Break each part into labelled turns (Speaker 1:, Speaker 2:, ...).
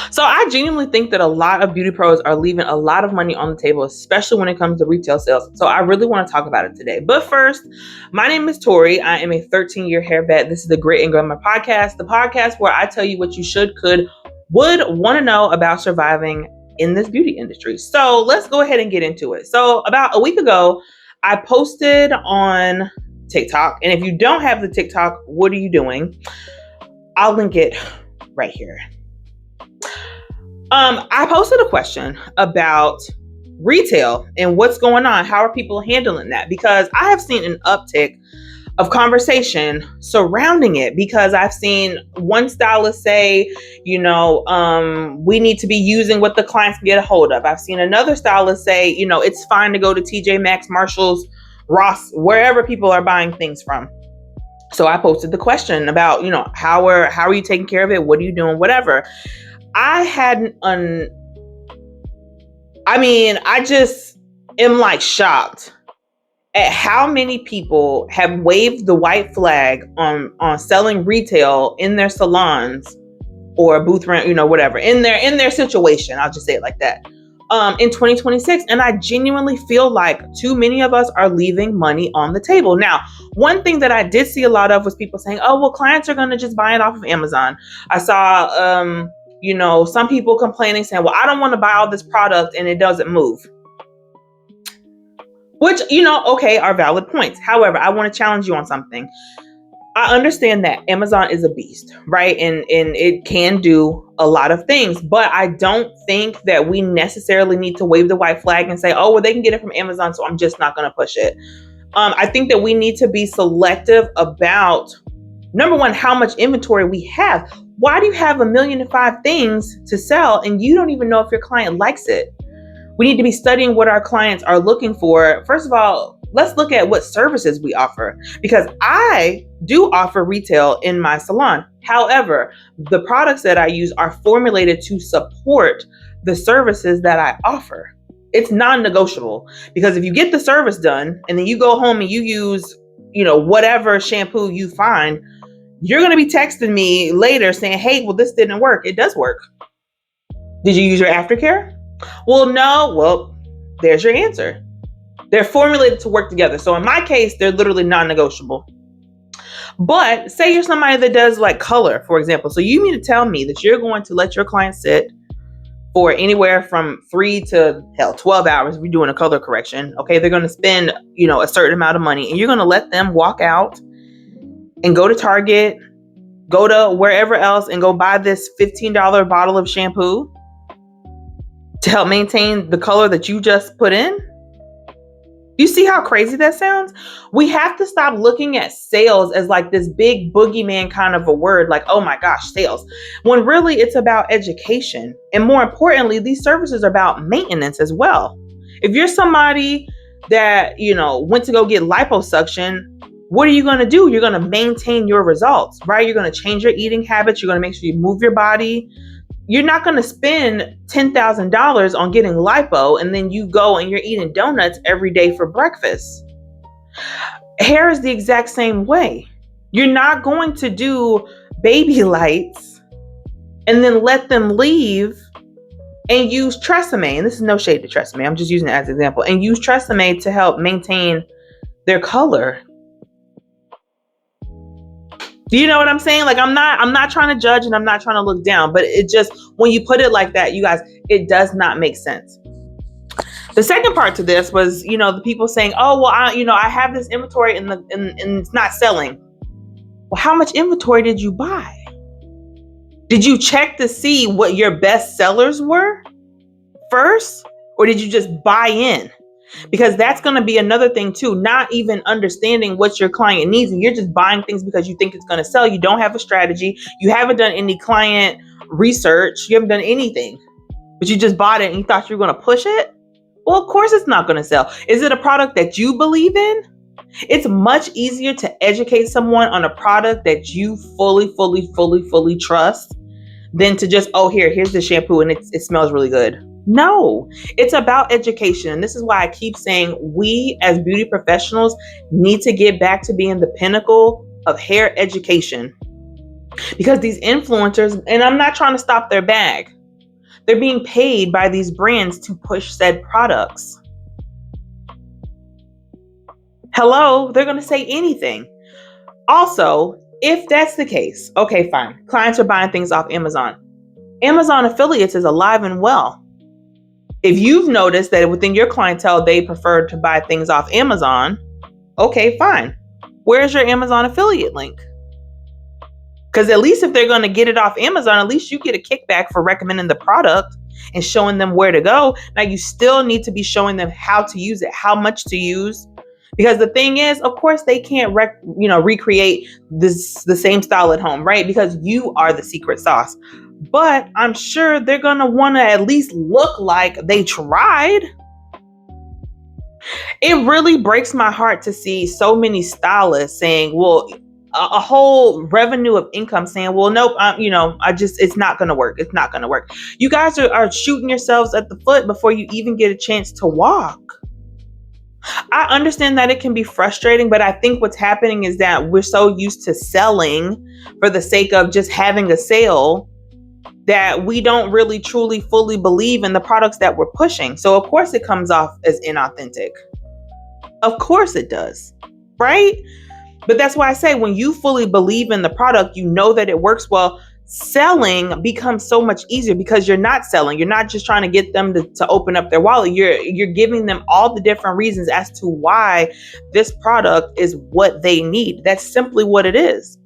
Speaker 1: So I genuinely think that a lot of beauty pros are leaving a lot of money on the table, especially when it comes to retail sales. So I really want to talk about it today. But first, my name is Tori. I am a 13-year hair vet. This is the Grit and Glamour podcast, the podcast where I tell you what you should, could, would want to know about surviving in this beauty industry. So let's go ahead and get into it. So about a week ago, I posted on TikTok. And if you don't have the TikTok, what are you doing? I'll link it right here. I posted a question about retail and what's going on. How are people handling that? Because I have seen an uptick of conversation surrounding it, because I've seen one stylist say, we need to be using what the clients can get a hold of. I've seen another stylist say, it's fine to go to TJ Maxx, Marshalls, Ross, wherever people are buying things from. So I posted the question about, how are you taking care of it? What are you doing? Whatever. I just am like shocked at how many people have waved the white flag on selling retail in their salons or booth rent, whatever, in their situation. I'll just say it like that. In 2026. And I genuinely feel like too many of us are leaving money on the table. Now, one thing that I did see a lot of was people saying, oh, well, clients are going to just buy it off of Amazon. I saw, some people complaining saying, well, I don't want to buy all this product and it doesn't move. Which, okay, are valid points. However, I want to challenge you on something. I understand that Amazon is a beast, right? And it can do a lot of things, but I don't think that we necessarily need to wave the white flag and say, oh, well, they can get it from Amazon, so I'm just not going to push it. I think that we need to be selective about, number one, how much inventory we have. Why do you have 1,000,005 things to sell and you don't even know if your client likes it? We need to be studying what our clients are looking for. First of all, let's look at what services we offer, because I do offer retail in my salon. However, the products that I use are formulated to support the services that I offer. It's non-negotiable, because if you get the service done and then you go home and you use, whatever shampoo you find, you're going to be texting me later saying, hey, well, this didn't work. It does work. Did you use your aftercare? Well, no. Well, there's your answer. They're formulated to work together. So in my case, they're literally non-negotiable. But say you're somebody that does like color, for example. So you mean to tell me that you're going to let your client sit for anywhere from 3 to 12 hours if you're doing a color correction. Okay, they're going to spend, a certain amount of money, and you're going to let them walk out and go to Target, go to wherever else and go buy this $15 bottle of shampoo to help maintain the color that you just put in? You see how crazy that sounds? We have to stop looking at sales as like this big boogeyman kind of a word, like, oh my gosh, sales, when really it's about education. And more importantly, these services are about maintenance as well. If you're somebody that, went to go get liposuction, what are you going to do? You're going to maintain your results, right? You're going to change your eating habits. You're going to make sure you move your body. You're not going to spend $10,000 on getting lipo and then you go and you're eating donuts every day for breakfast. Hair is the exact same way. You're not going to do baby lights and then let them leave and use Tresemme. And this is no shade to Tresemme. I'm just using it as an example. And use Tresemme to help maintain their color. Do you know what I'm saying? Like, I'm not trying to judge and I'm not trying to look down, but it just, when you put it like that, you guys, it does not make sense. The second part to this was, the people saying, oh, well, I have this inventory and it's not selling. Well, how much inventory did you buy? Did you check to see what your best sellers were first? Or did you just buy in? Because that's going to be another thing too, not even understanding what your client needs. And you're just buying things because you think it's going to sell. You don't have a strategy. You haven't done any client research. You haven't done anything, but you just bought it and you thought you were going to push it. Well, of course it's not going to sell. Is it a product that you believe in? It's much easier to educate someone on a product that you fully trust than to just, oh, here's the shampoo and it smells really good. No, it's about education. And this is why I keep saying we as beauty professionals need to get back to being the pinnacle of hair education. Because these influencers, and I'm not trying to stop their bag, They're being paid by these brands to push said products. Hello, they're going to say anything. Also, if that's the case, okay, fine. Clients are buying things off Amazon. Amazon affiliates is alive and well. If you've noticed that within your clientele, they prefer to buy things off Amazon, okay, fine. Where's your Amazon affiliate link? Because at least if they're going to get it off Amazon, at least you get a kickback for recommending the product and showing them where to go. Now, you still need to be showing them how to use it, how much to use. Because the thing is, of course, they can't recreate the same style at home, right? Because you are the secret sauce. But I'm sure they're going to want to at least look like they tried. It really breaks my heart to see so many stylists saying, well, a whole revenue of income saying, well, nope, it's not going to work. It's not going to work. You guys are shooting yourselves at the foot before you even get a chance to walk. I understand that it can be frustrating, but I think what's happening is that we're so used to selling for the sake of just having a sale that we don't really truly fully believe in the products that we're pushing. So of course it comes off as inauthentic. Of course it does, right? But that's why I say when you fully believe in the product, you know that it works well. Selling becomes so much easier because you're not selling. You're not just trying to get them to open up their wallet. You're giving them all the different reasons as to why this product is what they need. That's simply what it is.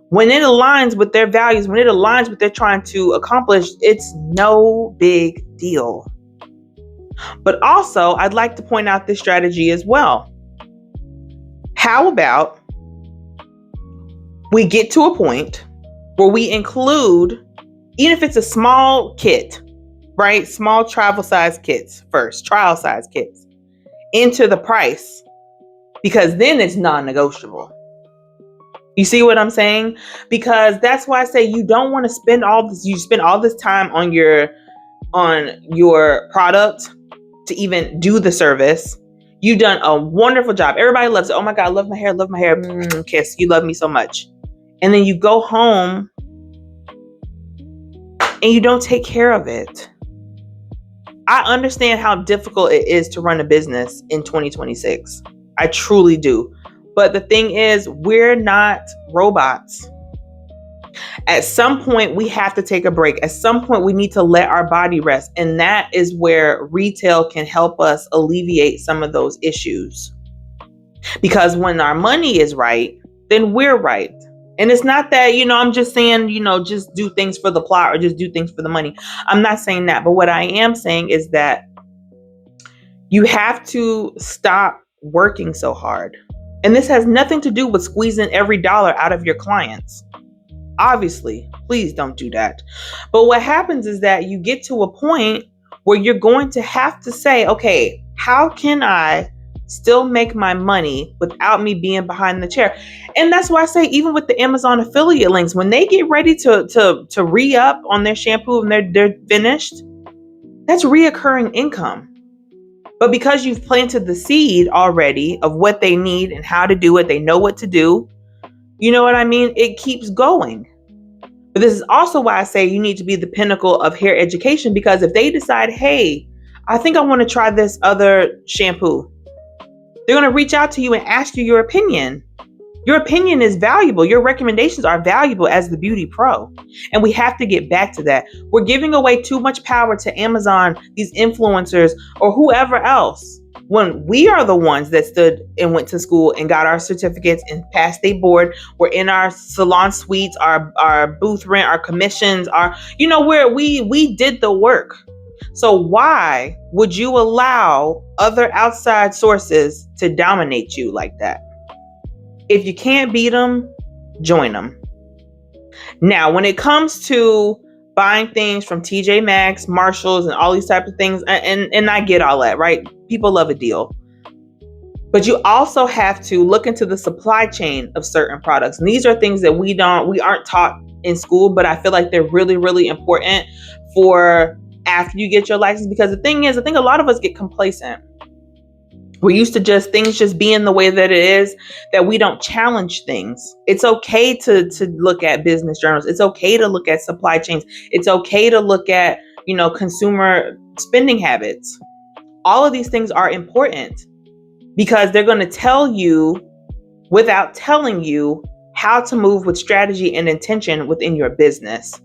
Speaker 1: When it aligns with their values, when it aligns with what they're trying to accomplish, it's no big deal. But also, I'd like to point out this strategy as well. How about we get to a point where we include, even if it's a small kit, right? Small travel size kits first, trial size kits, into the price, because then it's non-negotiable. You see what I'm saying? Because that's why I say you don't want to spend all this. You spend all this time on your product to even do the service. You've done a wonderful job. Everybody loves it. Oh my God, I love my hair. Love my hair. Kiss. You love me so much. And then you go home and you don't take care of it. I understand how difficult it is to run a business in 2026. I truly do. But the thing is, we're not robots. At some point, we have to take a break. At some point, we need to let our body rest. And that is where retail can help us alleviate some of those issues. Because when our money is right, then we're right. And it's not that, I'm just saying, just do things for the plot or just do things for the money. I'm not saying that. But what I am saying is that you have to stop working so hard. And this has nothing to do with squeezing every dollar out of your clients. Obviously, please don't do that. But what happens is that you get to a point where you're going to have to say, okay, how can I still make my money without me being behind the chair? And that's why I say, even with the Amazon affiliate links, when they get ready to re-up on their shampoo and they're finished, that's reoccurring income. But because you've planted the seed already of what they need and how to do it, they know what to do. You know what I mean? It keeps going. But this is also why I say you need to be the pinnacle of hair education, because if they decide, hey, I think I want to try this other shampoo, they're going to reach out to you and ask you your opinion. Your opinion is valuable. Your recommendations are valuable as the beauty pro. And we have to get back to that. We're giving away too much power to Amazon, these influencers, or whoever else, when we are the ones that stood and went to school and got our certificates and passed a board. We're in our salon suites, our booth rent, our commissions, where we did the work. So why would you allow other outside sources to dominate you like that? If you can't beat them, join them. Now, when it comes to buying things from TJ Maxx, Marshalls, and all these types of things, and I get all that, right? People love a deal. But you also have to look into the supply chain of certain products. And these are things that we aren't taught in school, but I feel like they're really, really important for after you get your license. Because the thing is, I think a lot of us get complacent. We're used to things just being the way that it is, that we don't challenge things. It's okay to look at business journals. It's okay to look at supply chains. It's okay to look at, consumer spending habits. All of these things are important because they're going to tell you without telling you how to move with strategy and intention within your business.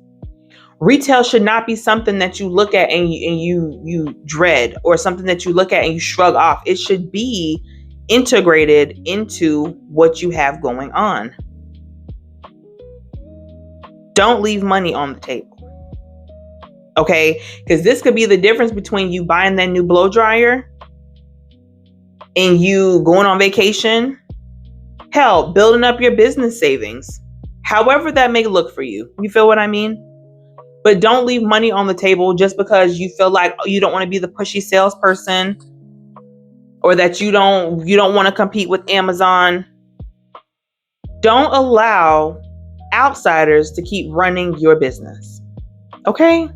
Speaker 1: Retail should not be something that you look at and you dread, or something that you look at and you shrug off. It should be integrated into what you have going on. Don't leave money on the table. Okay? Because this could be the difference between you buying that new blow dryer and you going on vacation. Hell, building up your business savings. However that may look for you. You feel what I mean? But don't leave money on the table just because you feel like you don't want to be the pushy salesperson, or that you don't want to compete with Amazon. Don't allow outsiders to keep running your business. Okay?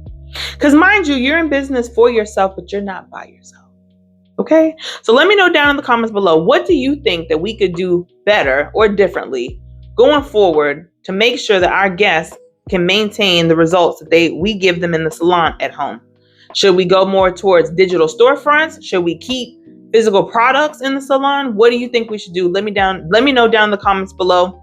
Speaker 1: Because mind you, you're in business for yourself, but you're not by yourself. Okay? So let me know down in the comments below, what do you think that we could do better or differently going forward to make sure that our guests can maintain the results that we give them in the salon at home? Should we go more towards digital storefronts? Should we keep physical products in the salon? What do you think we should do? Let me know down in the comments below.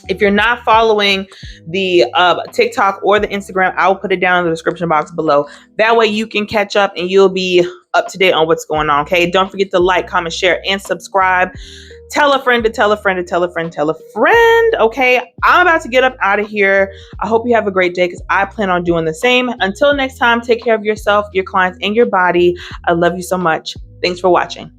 Speaker 1: If you're not following the TikTok or the Instagram, I'll put it down in the description box below. That way you can catch up and you'll be up to date on what's going on. Okay. Don't forget to like, comment, share, and subscribe. Tell a friend to tell a friend to tell a friend, tell a friend. Okay. I'm about to get up out of here. I hope you have a great day because I plan on doing the same. Until next time, take care of yourself, your clients, and your body. I love you so much. Thanks for watching.